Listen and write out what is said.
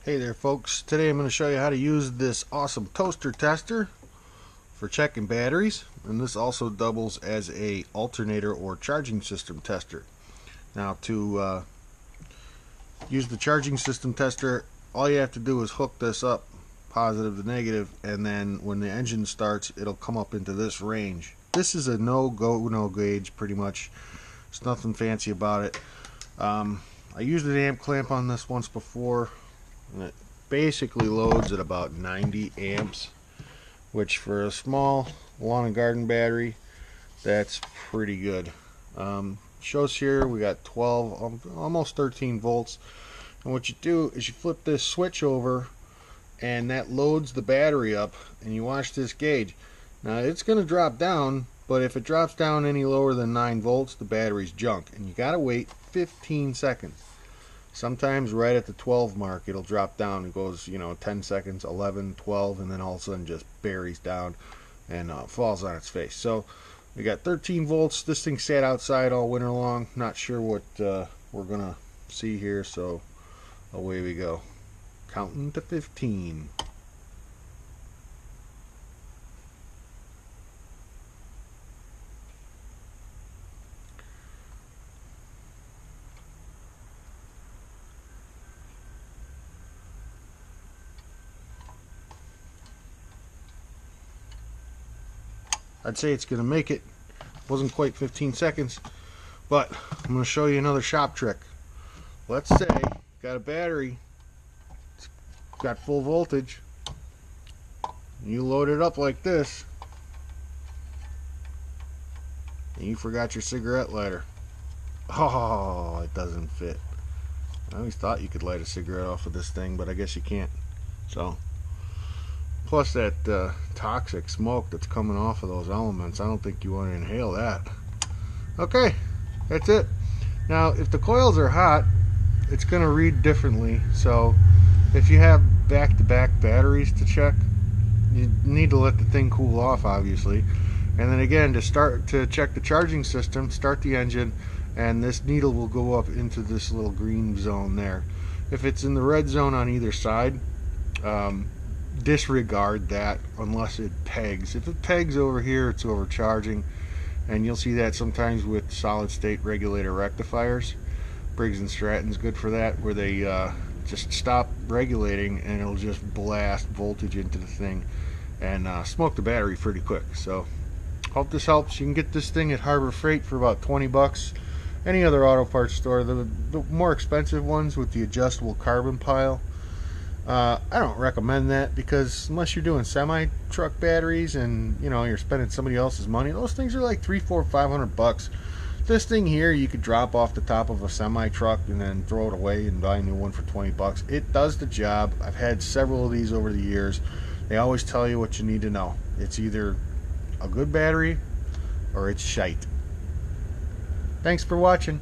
Hey there folks, today I'm going to show you how to use this awesome toaster tester for checking batteries, and this also doubles as a alternator or charging system tester. Now to use the charging system tester, all you have to do is hook this up positive to negative, and then when the engine starts it'll come up into this range. This is a no gauge pretty much. There's nothing fancy about it. I used an amp clamp on this once before, and it basically loads at about 90 amps, which for a small lawn and garden battery, that's pretty good. Shows here we got 12, almost 13 volts, and what you do is you flip this switch over and that loads the battery up, and you watch this gauge. Now it's going to drop down, but if it drops down any lower than 9 volts, the battery's junk, and you gotta wait 15 seconds. Sometimes right at the 12 mark it'll drop down. It goes 10 seconds, 11, 12, and then all of a sudden just buries down and falls on its face. So we got 13 volts. This thing sat outside all winter long. Not sure what we're gonna see here, so away we go, counting to 15. I'd say it's going to make it. Wasn't quite 15 seconds, but I'm going to show you another shop trick. Let's say got a battery, it's got full voltage, you load it up like this, and you forgot your cigarette lighter. Oh, it doesn't fit. I always thought you could light a cigarette off of this thing, but I guess you can't. So plus that toxic smoke that's coming off of those elements, I don't think you want to inhale that. Okay, that's it. Now if the coils are hot, it's going to read differently. So if you have back-to-back batteries to check, you need to let the thing cool off, obviously. And then again, to check the charging system, start the engine, and this needle will go up into this little green zone there. If it's in the red zone on either side, disregard that unless it pegs. If it pegs over here, it's overcharging, and you'll see that sometimes with solid state regulator rectifiers. Briggs and Stratton's good for that, where they just stop regulating and it'll just blast voltage into the thing and smoke the battery pretty quick. So hope this helps. You can get this thing at Harbor Freight for about 20 bucks. Any other auto parts store. The more expensive ones with the adjustable carbon pile, I don't recommend that, because unless you're doing semi-truck batteries and you're spending somebody else's money, those things are like $300, $400, $500. This thing here you could drop off the top of a semi-truck and then throw it away and buy a new one for 20 bucks. It does the job. I've had several of these over the years. They always tell you what you need to know. It's either a good battery or it's shite. Thanks for watching.